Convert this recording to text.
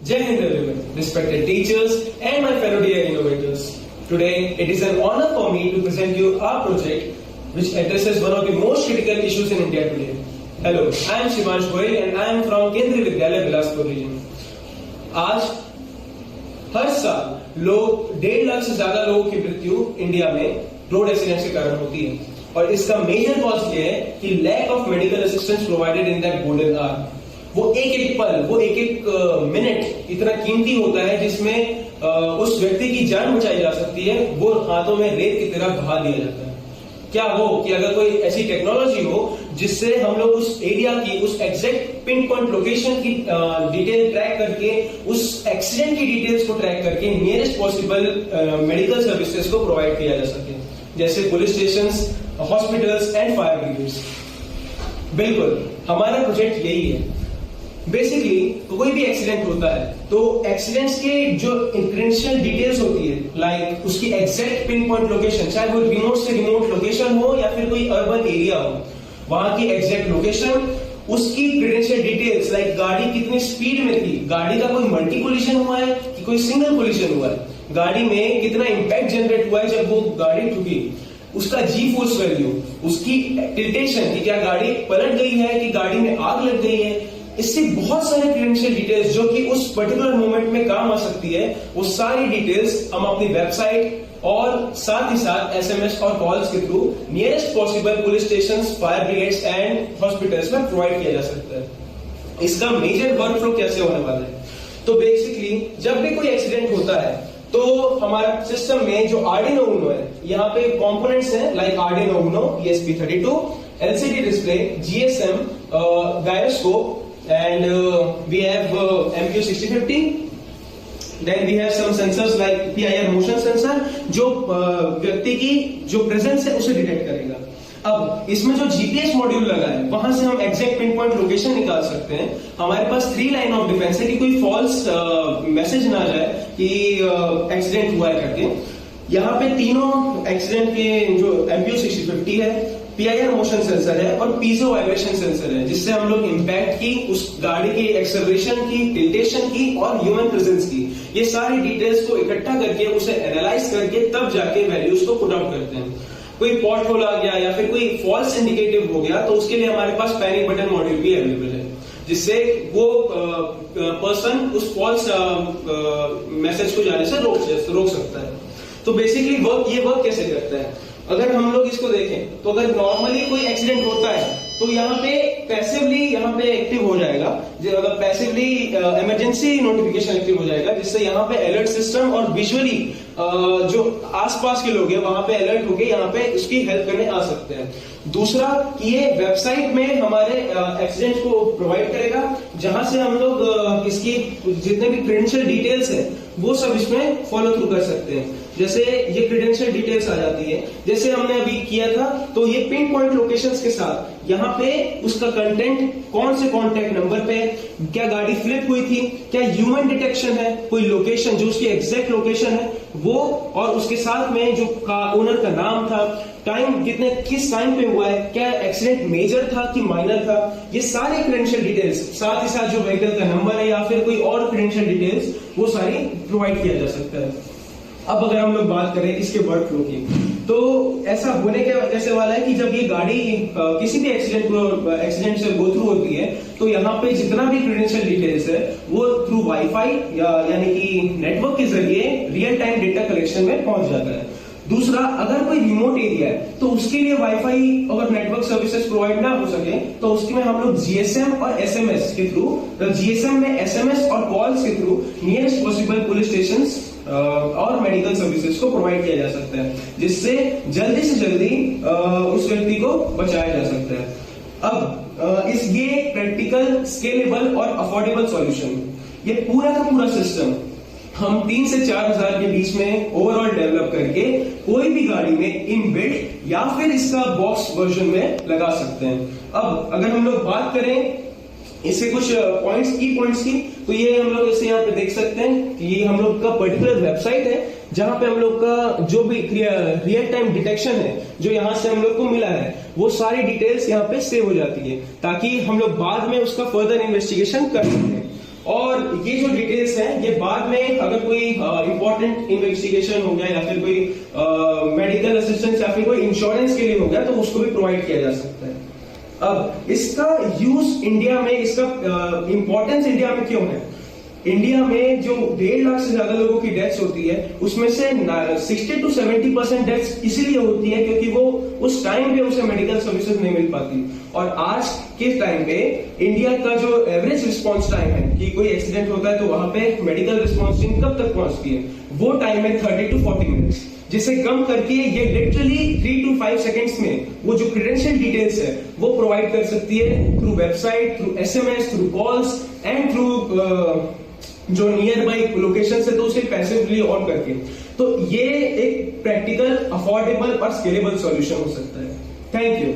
Jai Hind everyone, respected teachers and my fellow dear innovators. Today it is an honor for me to present you our project which addresses one of the most critical issues in India today. Hello, I am Shivansh Goyal and I am from Kendriya Vidyalaya Bilaspur region. आज हर साल लोग 1.5 लाख से ज्यादा लोगों की मृत्यु India में road accident के कारण होती है और इसका मेजर कॉज ये है कि lack of medical assistance provided in that golden hour. वो एक एक पल, वो एक एक मिनट इतना कीमती होता है जिसमें उस व्यक्ति की जान बचाई जा सकती है, वो हाथों में रेत की तरह बहा दिया जाता है। क्या हो कि अगर कोई ऐसी टेक्नोलॉजी हो जिससे हम लोग उस एरिया की, उस एग्जैक्ट पिन पॉइंट लोकेशन की डिटेल ट्रैक करके, उस एक्सीडेंट की डिटेल्स को ट्रैक करके नियरेस्ट पॉसिबल मेडिकल सर्विसेज को प्रोवाइड किया जा सके, जैसे police stations, hospitals and fire brigades. बिल्कुल हमारा प्रोजेक्ट यही है। बेसिकली कोई भी एक्सीडेंट होता है तो एक्सीडेंट्स के जो क्रेडेंशियल डिटेल्स होती है, लाइक उसकी एग्जैक्ट पिन पॉइंट लोकेशन, चाहे वो रिमोट से रिमोट लोकेशन हो या फिर कोई अर्बन एरिया हो, वहां की एग्जैक्ट लोकेशन, उसकी क्रेडेंशियल डिटेल्स लाइक गाड़ी कितनी स्पीड में थी, गाड़ी का कोई मल्टी कोलिजन हुआ है कि कोई सिंगल कोलिजन हुआ है, गाड़ी में कितना इंपैक्ट जनरेट हुआ है जब वो गाड़ी ठुकी, उसका जी फोर्स वैल्यू, उसकी टिल्टेशन कि क्या गाड़ी पलट गई है कि गाड़ी में आग लग गई है। इससे बहुत सारे क्रेडेंशियल डिटेल्स जो कि उस पर्टिकुलर मोमेंट में काम आ सकती है, वो सारी डिटेल्स हम अपनी वेबसाइट और साथ ही साथ एसएमएस और कॉल्स के through nearest possible police station, fire brigades and hospitals में प्रोवाइड किया जा सकता है। इसका मेजर वर्क फ्लो कैसे होने वाला है? तो बेसिकली जब भी कोई एक्सीडेंट होता है तो हमारा सिस्टम में जो आर्डिनो ऊनो है, यहाँ पे कंपोनेंट्स हैं like Arduino Uno, ESP32, LCD display, GSM, gyroscope, and we have MQ6050. Then we have some sensors like PIR motion sensor जो व्यक्ति की जो प्रेजेंस है उसे डिटेक्ट करेगा। अब इसमें जो जीपीएस मॉड्यूल लगा है वहां से हम एग्जैक्ट पिन पॉइंट लोकेशन निकाल सकते हैं। हमारे पास 3 लाइन ऑफ डिफेंस है कि कोई फॉल्स मैसेज ना जाए कि एक्सीडेंट हुआ है करके। यहाँ पे तीनों एक्सीडेंट के जो MQ6050 है, PIR मोशन सेंसर है और पीजो वाइब्रेशन सेंसर है, जिससे हम लोग इंपैक्ट की, उस गाड़ी की एक्सेलरेशन की, टिल्टेशन की और ह्यूमन प्रेजेंस की, ये सारी डिटेल्स को इकट्ठा करके उसे एनालाइज करके तब जाके वैल्यूज को पुट आउट करते हैं। कोई पॉट होल आ गया या फिर कोई फॉल्स इंडिकेटिव हो गया तो उसके लिए हमारे पास पैनिक बटन मॉड्यूल भी अवेलेबल है, जिससे वो पर्सन उस फॉल्स मैसेज को जाने से रोक सकता है। तो बेसिकली ये वर्क कैसे करता है? अगर हम लोग इसको देखें तो अगर नॉर्मली कोई एक्सीडेंट होता है तो यहाँ पे पैसिवली यहाँ पे एक्टिव हो जाएगा, अगर पैसिवली इमरजेंसी नोटिफिकेशन एक्टिव हो जाएगा, जिससे यहाँ पे अलर्ट सिस्टम और विजुअली जो आसपास के लोग हैं वहां पे अलर्ट होके यहाँ पे उसकी हेल्प करने आ सकते हैं। दूसरा कि ये वेबसाइट में हमारे एक्सीडेंट को प्रोवाइड करेगा, जहां से हम लोग इसकी जितने भी क्रेडेंशियल डिटेल्स है वो सब इसमें फॉलो थ्रू कर सकते हैं। जैसे ये क्रेडेंशियल डिटेल्स आ जाती है, जैसे हमने अभी किया था, तो ये पिन पॉइंट लोकेशंस के साथ यहाँ पे उसका कंटेंट, कौन से कॉन्टेक्ट नंबर पे, क्या गाड़ी फ्लिप हुई थी, क्या ह्यूमन डिटेक्शन है, कोई लोकेशन जो उसकी एग्जैक्ट लोकेशन है वो, और उसके साथ में जो ओनर का नाम था, टाइम किस टाइम पे हुआ है, क्या एक्सीडेंट मेजर था कि माइनर था, ये सारी क्रेडेंशियल डिटेल्स, साथ ही साथ जो व्हीकल का नंबर है या फिर कोई और क्रेडेंशियल डिटेल्स, वो सारी प्रोवाइड किया जा सकता है। अब अगर हम लोग बात करें इसके वर्क फ्लो की, तो ऐसा होने के कैसे वाला है कि जब ये गाड़ी किसी भी एक्सीडेंट से गो थ्रू होती है तो यहाँ पे जितना भी क्रेडेंशियल डिटेल्स है वो थ्रू वाईफाई यानी कि नेटवर्क के जरिए रियल टाइम डेटा कलेक्शन में पहुंच जाता है। दूसरा, अगर कोई रिमोट एरिया है तो उसके लिए वाईफाई और नेटवर्क सर्विसेज प्रोवाइड ना हो सके तो उसके में हम लोग जीएसएम और एसएमएस के थ्रू, जीएसएम में एसएमएस और कॉल्स के through nearest possible police station और मेडिकल सर्विसेज को प्रोवाइड किया जा सकता है, जिससे जल्दी से जल्दी उस व्यक्ति को बचाया जा सकता है। अब ये प्रैक्टिकल, स्केलेबल और अफोर्डेबल सॉल्यूशन, ये पूरा का पूरा सिस्टम हम 3 से 4 हजार के बीच में ओवरऑल डेवलप करके कोई भी गाड़ी में इनबिल्ट या फिर इसका बॉक्स वर्जन में लगा सकते हैं। अब अगर हम लोग बात करें इसके कुछ पॉइंट्स, की पॉइंट्स की, तो ये हम लोग इसे यहाँ पे देख सकते हैं कि ये हम लोग का पर्टिकुलर वेबसाइट है जहां पे हम लोग का जो भी रियल टाइम डिटेक्शन है जो यहाँ से हम लोग को मिला है वो सारी डिटेल्स यहाँ पे सेव हो जाती है ताकि हम लोग बाद में उसका फर्दर इन्वेस्टिगेशन कर सकते हैं। और ये जो डिटेल्स हैं ये बाद में अगर कोई इंपॉर्टेंट इन्वेस्टिगेशन हो गया या फिर कोई मेडिकल असिस्टेंस या फिर कोई इंश्योरेंस के लिए हो गया तो उसको भी प्रोवाइड किया जा सकता है। अब इसका यूज इंडिया में, इसका इंपॉर्टेंस इंडिया में क्यों है? इंडिया में जो 1.5 लाख से ज्यादा लोगों की डेथ्स होती है उसमें से 60 to 70% डेथ्स इसीलिए होती है क्योंकि वो उस टाइम पे उसे मेडिकल सर्विसेज नहीं मिल पाती। और आज के टाइम पे इंडिया का जो एवरेज रिस्पॉन्स टाइम है कि कोई एक्सीडेंट होता है तो वहां पे मेडिकल रिस्पॉन्स टीम कब तक पहुंचती है, वो टाइम है 30 to 40 मिनट्स, जिसे कम करके ये लिटरली 3 to 5 सेकेंड्स में वो जो क्रेडेंशियल डिटेल्स है वो प्रोवाइड कर सकती है through website, through SMS, through calls and through जो नियर बाई लोकेशन है तो उसे पैसिवली ऑन करके। तो ये एक प्रैक्टिकल, अफोर्डेबल और स्केलेबल सॉल्यूशन हो सकता है। Thank you.